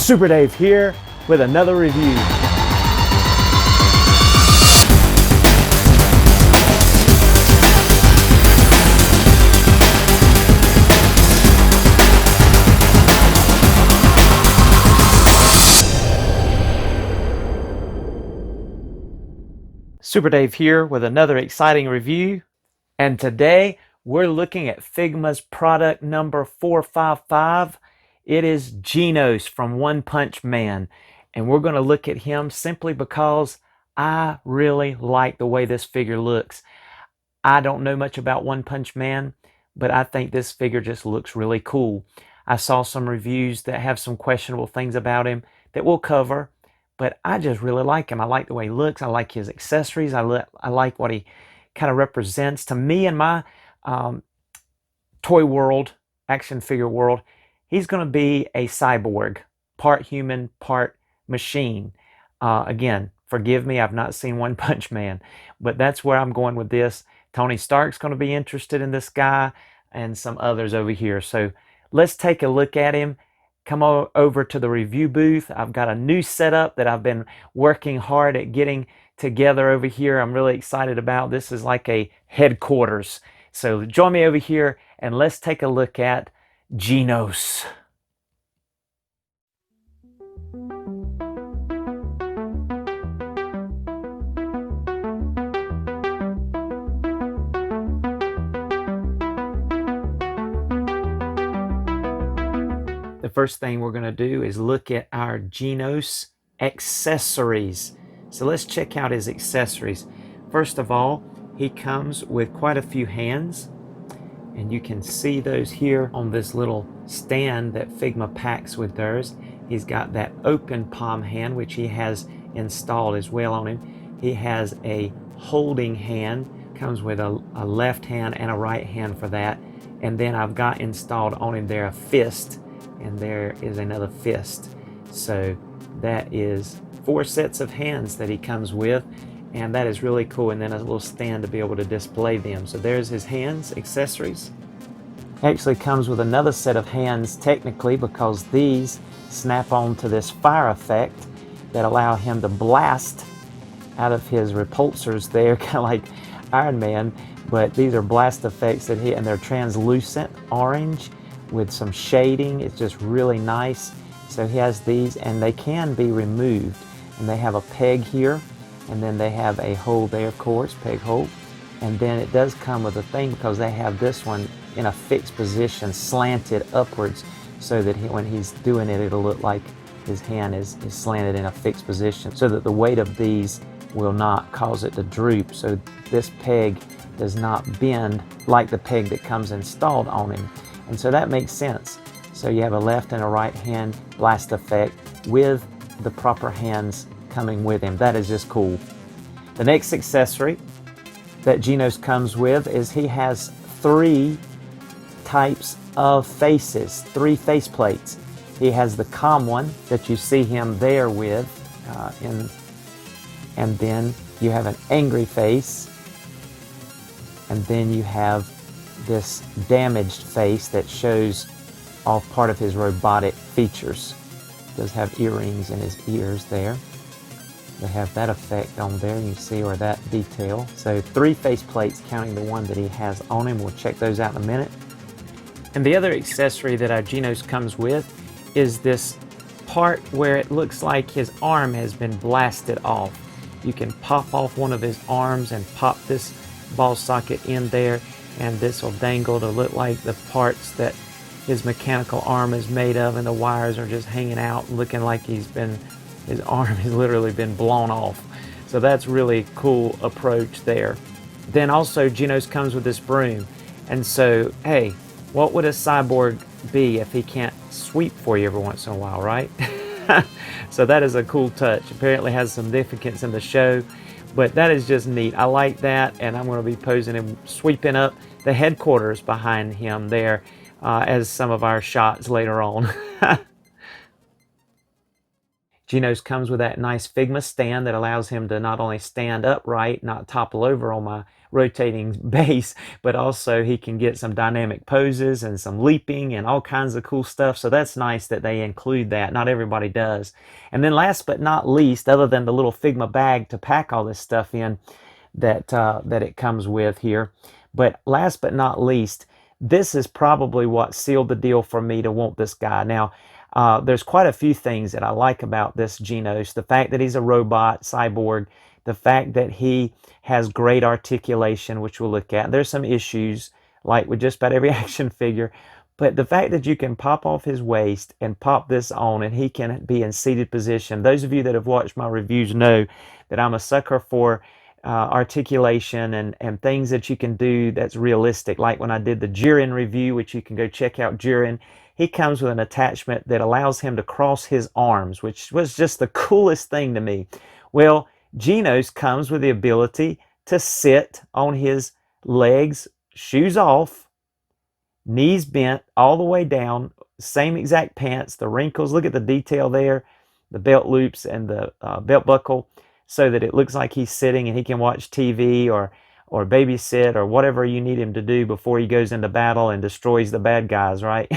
Super Dave here with another review. Super Dave here with another exciting review, and today we're looking at Figma's product number 455. It is Genos from One Punch Man, and we're going to look at him simply because I really like the way this figure looks. I don't know much about One Punch Man, but I think this figure just looks really cool. I saw some reviews that have some questionable things about him that we'll cover, but I just really like him. I like the way he looks. I like his accessories. I like what he kind of represents. To me, in my toy world, action figure world, he's going to be a cyborg, part human, part machine. Again, forgive me, I've not seen One Punch Man, but that's where I'm going with this. Tony Stark's going to be interested in this guy and some others over here. So let's take a look at him. Come over to the review booth. I've got a new setup that I've been working hard at getting together over here. I'm really excited about. This is like a headquarters. So join me over here and let's take a look at Genos. The first thing we're going to do is look at our Genos accessories. So let's check out his accessories. First of all, he comes with quite a few hands, and you can see those here on this little stand that Figma packs with theirs. He's got that open palm hand, which he has installed as well on him. He has a holding hand, comes with a left hand and a right hand for that. And then I've got installed on him there a fist, and there is another fist. So that is 4 sets of hands that he comes with, and that is really cool. And then a little stand to be able to display them. So there's his hands, accessories. Actually comes with another set of hands technically, because these snap on to this fire effect that allow him to blast out of his repulsors there, kind of like Ironman, but these are blast effects that and they're translucent orange with some shading. It's just really nice. So he has these, and they can be removed, and they have a peg here, and then they have a hole there, of course, peg hole. And then it does come with a thing, because they have this one in a fixed position, slanted upwards, so that when he's doing it, it'll look like his hand is slanted in a fixed position, so that the weight of these will not cause it to droop. So this peg does not bend like the peg that comes installed on him. And so that makes sense. So you have a left and a right hand blast effect with the proper hands coming with him. That is just cool. The next accessory that Genos comes with is he has 3 types of faces, 3 face plates. He has the calm one that you see him there with, and then you have an angry face, and then you have this damaged face that shows off part of his robotic features. He does have earrings in his ears there. They have that effect on there, you see, or that detail. So 3 face plates, counting the one that he has on him. We'll check those out in a minute. And the other accessory that our Genos comes with is this part where it looks like his arm has been blasted off. You can pop off one of his arms and pop this ball socket in there, and this will dangle to look like the parts that his mechanical arm is made of, and the wires are just hanging out, looking like his arm has literally been blown off. So that's really cool approach there. Then also Genos comes with this broom, and so hey, what would a cyborg be if he can't sweep for you every once in a while, right? So that is a cool touch. Apparently has some significance in the show, but that is just neat. I like that, and I'm going to be posing him sweeping up the headquarters behind him there as some of our shots later on. Genos comes with that nice Figma stand that allows him to not only stand upright, not topple over on my rotating base, but also he can get some dynamic poses and some leaping and all kinds of cool stuff. So that's nice that they include that. Not everybody does. And then last but not least, other than the little Figma bag to pack all this stuff in that it comes with here, but last but not least, this is probably what sealed the deal for me to want this guy. Now, there's quite a few things that I like about this Genos. The fact that he's a robot, cyborg, the fact that he has great articulation, which we'll look at. There's some issues, like with just about every action figure, but the fact that you can pop off his waist and pop this on and he can be in seated position. Those of you that have watched my reviews know that I'm a sucker for articulation and things that you can do that's realistic. Like when I did the Jiren review, which you can go check out Jiren, he comes with an attachment that allows him to cross his arms, which was just the coolest thing to me. Well, Genos comes with the ability to sit on his legs, shoes off, knees bent all the way down, same exact pants, the wrinkles, look at the detail there, the belt loops and the belt buckle, so that it looks like he's sitting and he can watch TV or babysit or whatever you need him to do before he goes into battle and destroys the bad guys, right?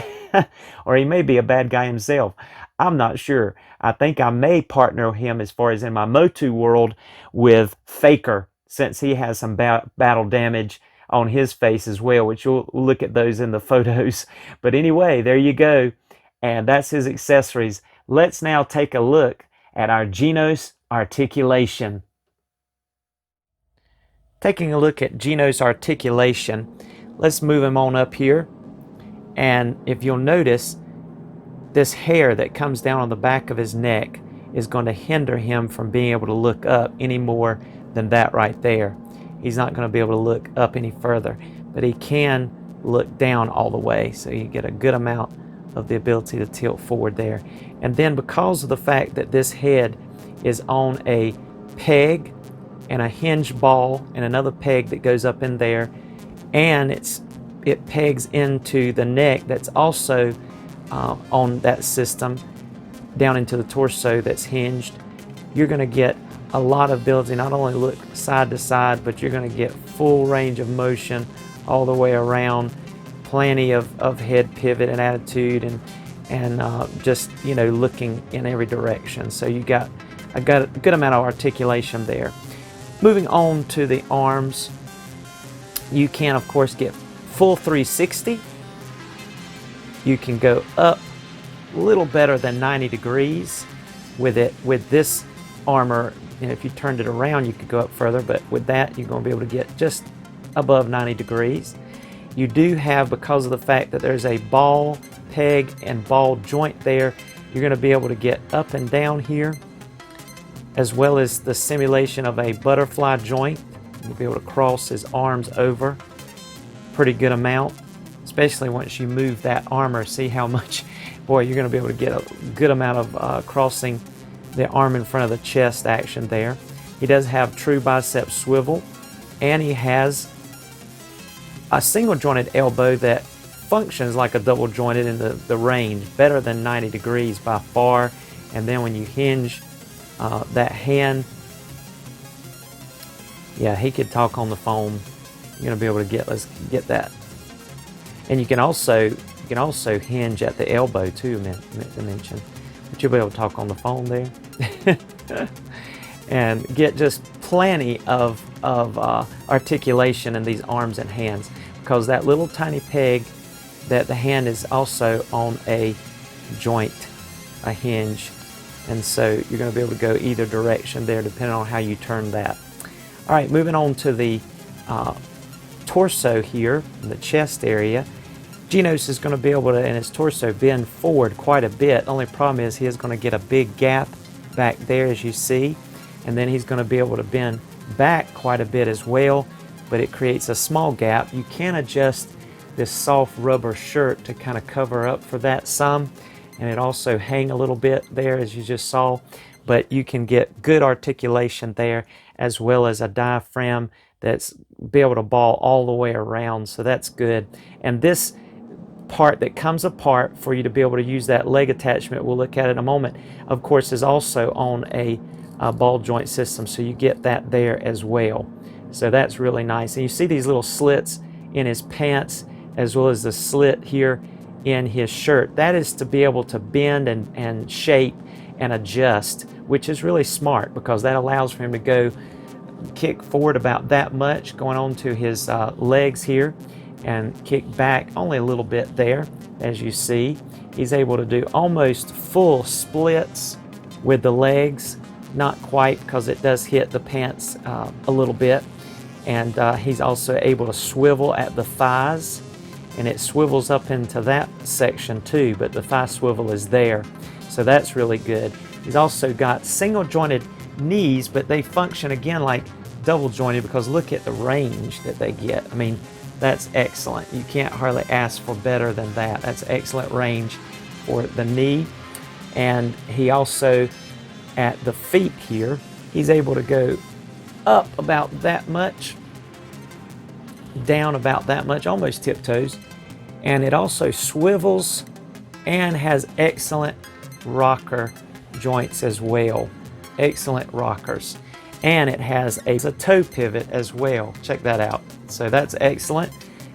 Or he may be a bad guy himself. I'm not sure. I think I may partner him, as far as in my Motu world, with Faker, since he has some battle damage on his face as well, which we'll look at those in the photos. But anyway, there you go. And that's his accessories. Let's now take a look at our Genos Articulation. Taking a look at Genos Articulation, let's move him on up here. And if you'll notice, this hair that comes down on the back of his neck is going to hinder him from being able to look up any more than that right there. He's not going to be able to look up any further, but he can look down all the way, so you get a good amount of the ability to tilt forward there. And then because of the fact that this head is on a peg and a hinge ball and another peg that goes up in there, and it pegs into the neck that's also on that system down into the torso that's hinged, you're going to get a lot of ability, not only look side to side, but you're going to get full range of motion all the way around, plenty of head pivot and attitude, and just, you know, looking in every direction. So you got a good amount of articulation there. Moving on to the arms, you can of course get full 360. You can go up a little better than 90 degrees with it. With this armor, and if you turned it around, you could go up further, but with that, you're going to be able to get just above 90 degrees. You do have, because of the fact that there's a ball peg and ball joint there, you're going to be able to get up and down here, as well as the simulation of a butterfly joint. You'll be able to cross his arms over pretty good amount, especially once you move that armor. See how much, boy, you're going to be able to get a good amount of crossing the arm in front of the chest action there. He does have true bicep swivel, and he has a single jointed elbow that functions like a double jointed in the range, better than 90 degrees by far. And then when you hinge that hand, yeah, he could talk on the phone. You're going to be able to let's get that. And you can also hinge at the elbow too, meant to mention. But you'll be able to talk on the phone there. And get just plenty of articulation in these arms and hands, because that little tiny peg, that the hand is also on a joint, a hinge, and so you're going to be able to go either direction there depending on how you turn that. All right, moving on to the torso here, in the chest area. Genos is going to be able to, in his torso, bend forward quite a bit. The only problem is he is going to get a big gap back there, as you see, and then he's going to be able to bend back quite a bit as well, but it creates a small gap. You can adjust this soft rubber shirt to kind of cover up for that some, and it also hang a little bit there, as you just saw, but you can get good articulation there, as well as a diaphragm that's be able to ball all the way around, so that's good. And this part that comes apart for you to be able to use that leg attachment we'll look at in a moment, of course, is also on a ball joint system, so you get that there as well. So that's really nice. And you see these little slits in his pants as well as the slit here in his shirt. That is to be able to bend and shape and adjust, which is really smart because that allows for him to go kick forward about that much going on to his legs here and kick back only a little bit there. As you see, he's able to do almost full splits with the legs, not quite because it does hit the pants a little bit. And he's also able to swivel at the thighs, and it swivels up into that section too, but the thigh swivel is there. So that's really good. He's also got single jointed knees, but they function again like double jointed because look at the range that they get. I mean, that's excellent. You can't hardly ask for better than that. That's excellent range for the knee. And he also, at the feet here, he's able to go up about that much, down about that much, almost tiptoes. And it also swivels and has excellent rocker joints as well. Excellent rockers. And it has a toe pivot as well. Check that out. So that's excellent.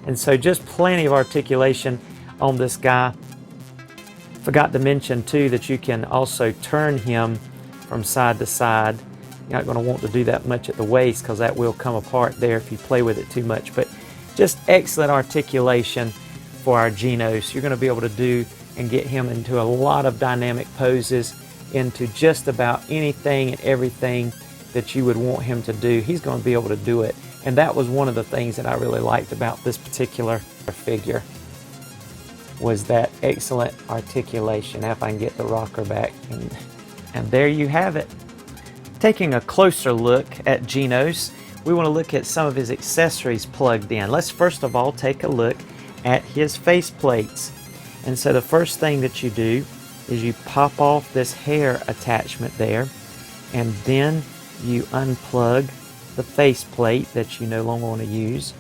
And so just plenty of articulation on this guy. Forgot to mention too that you can also turn him from side to side. You're not going to want to do that much at the waist because that will come apart there if you play with it too much. But just excellent articulation for our Genos. You're going to be able to do and get him into a lot of dynamic poses, into just about anything and everything that you would want him to do. He's going to be able to do it. And that was one of the things that I really liked about this particular figure, was that excellent articulation. If I can get the rocker back. And there you have it. Taking a closer look at Genos, we want to look at some of his accessories plugged in. Let's first of all take a look at his face plates. And so the first thing that you do is you pop off this hair attachment there, and then you unplug the face plate that you no longer want to use.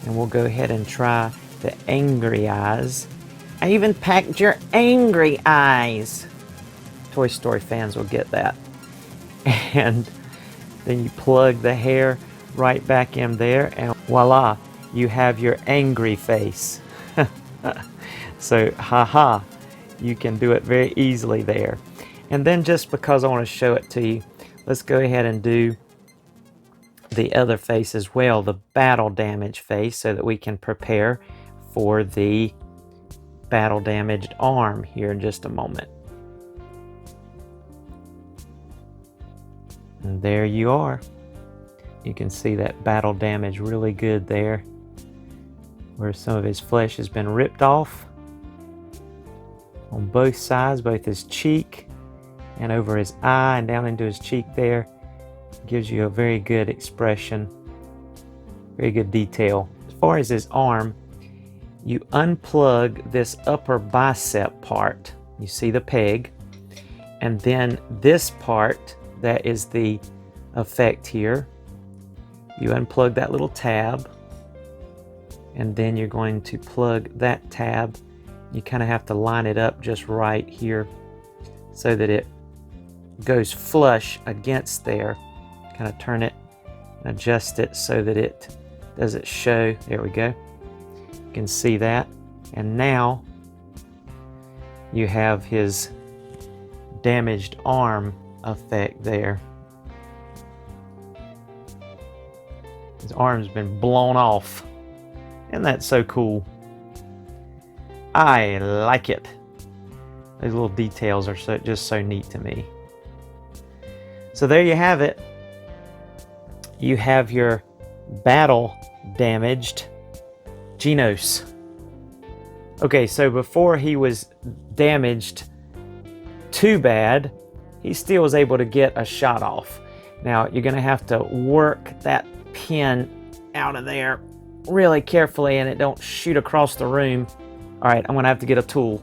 And we'll go ahead and try the angry eyes. I even packed your angry eyes. Toy Story fans will get that. And then you plug the hair right back in there, and voila, you have your angry face. So, haha, you can do it very easily there. And then just because I want to show it to you, let's go ahead and do the other face as well, the battle damage face, so that we can prepare for the battle damaged arm here in just a moment. And there you are. You can see that battle damage really good there, where some of his flesh has been ripped off on both sides, both his cheek and over his eye and down into his cheek there. Gives you a very good expression, very good detail. As far as his arm, you unplug this upper bicep part. You see the peg, and then this part that is the effect here, you unplug that little tab, and then you're going to plug that tab. You kind of have to line it up just right here so that it goes flush against there. Kind of turn it and adjust it so that it doesn't show. There we go. You can see that. And now you have his damaged arm effect there. His arm's been blown off. And that's so cool. I like it. Those little details are just so neat to me. So there you have it. You have your battle damaged Genos. Okay, so before he was damaged too bad, he still was able to get a shot off. Now you're going to have to work that pin out of there really carefully and it don't shoot across the room. All right, I'm going to have to get a tool.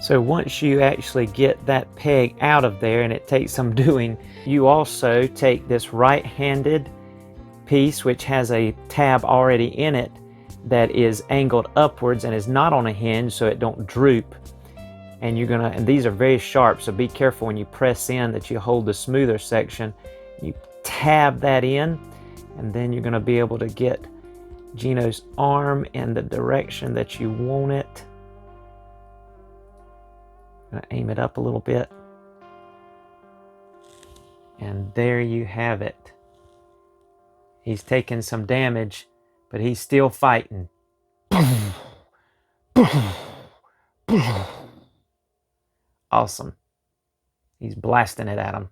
So once you actually get that peg out of there, and it takes some doing, you also take this right-handed piece, which has a tab already in it. that is angled upwards and is not on a hinge so it don't droop. And and these are very sharp, so be careful when you press in that you hold the smoother section. You tab that in, and then you're gonna be able to get Genos' arm in the direction that you want it. I'm gonna aim it up a little bit. And there you have it. He's taken some damage, but he's still fighting. Awesome. He's blasting it at him.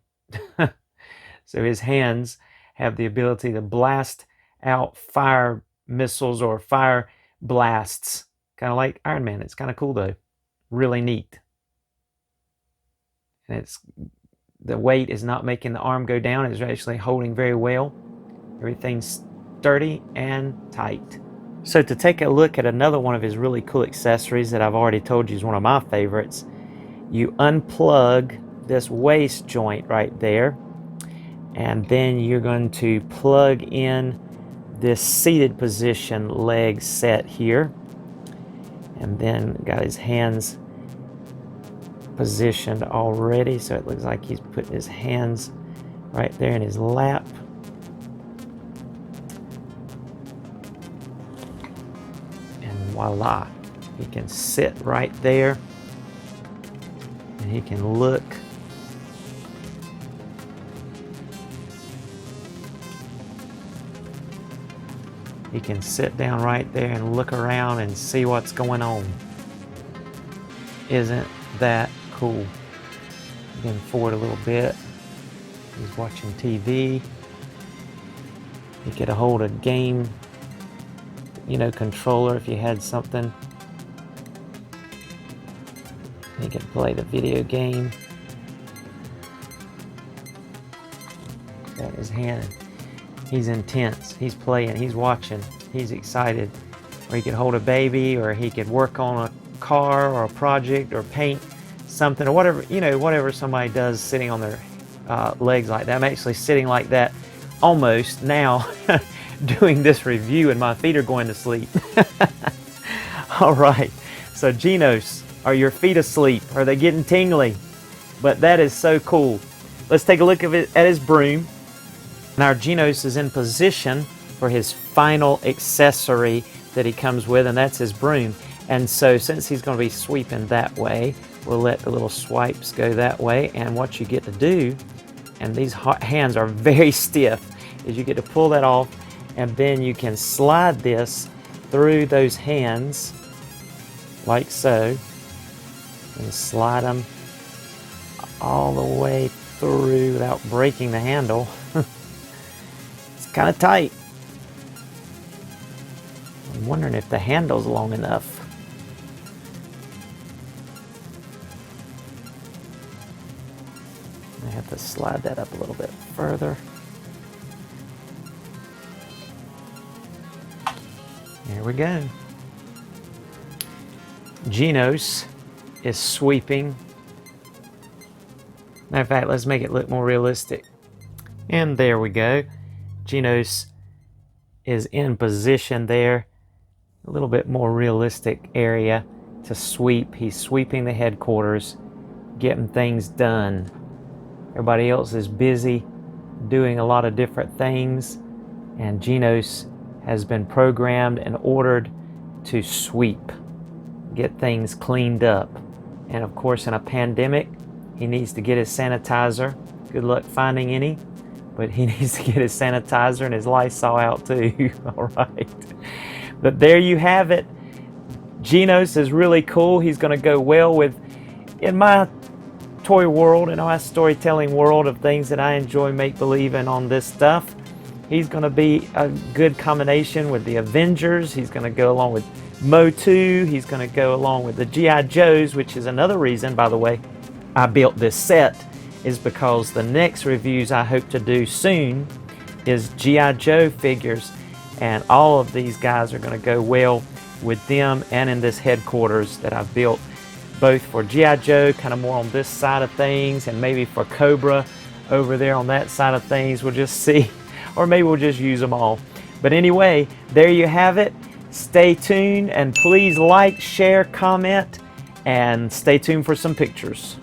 So his hands have the ability to blast out fire missiles or fire blasts. Kind of like Ironman. It's kind of cool though. Really neat. And the weight is not making the arm go down. It's actually holding very well. Everything's sturdy and tight. So to take a look at another one of his really cool accessories that I've already told you is one of my favorites, you unplug this waist joint right there, and then you're going to plug in this seated position leg set here, and then got his hands positioned already, so it looks like he's putting his hands right there in his lap. And voila, he can sit right there and he can look. He can sit down right there and look around and see what's going on. Isn't that cool? Again, forward a little bit. He's watching TV. He could hold a game, controller if you had something. He could play the video game. Got his hand. He's intense. He's playing. He's watching. He's excited. Or he could hold a baby, or he could work on a car or a project or paint something, or whatever somebody does sitting on their legs like that. I'm actually sitting like that almost now doing this review, and my feet are going to sleep. All right, so Genos, are your feet asleep? Are they getting tingly? But that is so cool. Let's take a look at his broom. And our Genos is in position for his final accessory that he comes with, and that's his broom. And so since he's going to be sweeping that way, we'll let the little swipes go that way. And what you get to do, and these hands are very stiff, is you get to pull that off, and then you can slide this through those hands like so, and slide them all the way through without breaking the handle. It's kind of tight. I'm wondering if the handle's long enough. I have to slide that up a little bit further. There we go. Genos is sweeping. Matter of fact, let's make it look more realistic. And there we go. Genos is in position there. A little bit more realistic area to sweep. He's sweeping the headquarters, getting things done. Everybody else is busy doing a lot of different things, and Genos has been programmed and ordered to sweep, get things cleaned up. And of course, in a pandemic, he needs to get his sanitizer. Good luck finding any, but he needs to get his sanitizer and his Lysol out too. All right. But there you have it. Genos is really cool. He's going to go well with, in my toy world, in my storytelling world of things that I enjoy make-believing on this stuff. He's going to be a good combination with the Avengers. He's going to go along with Motu. He's going to go along with the G.I. Joes, which is another reason, by the way, I built this set, is because the next reviews I hope to do soon is G.I. Joe figures, and all of these guys are going to go well with them and in this headquarters that I've built, both for G.I. Joe, kind of more on this side of things, and maybe for Cobra over there on that side of things. We'll just see, or maybe we'll just use them all. But anyway, there you have it. Stay tuned, and please like, share, comment, and stay tuned for some pictures.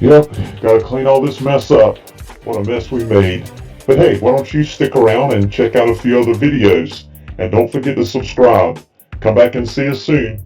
Yep, gotta clean all this mess up. What a mess we made. But hey, why don't you stick around and check out a few other videos. And don't forget to subscribe. Come back and see us soon.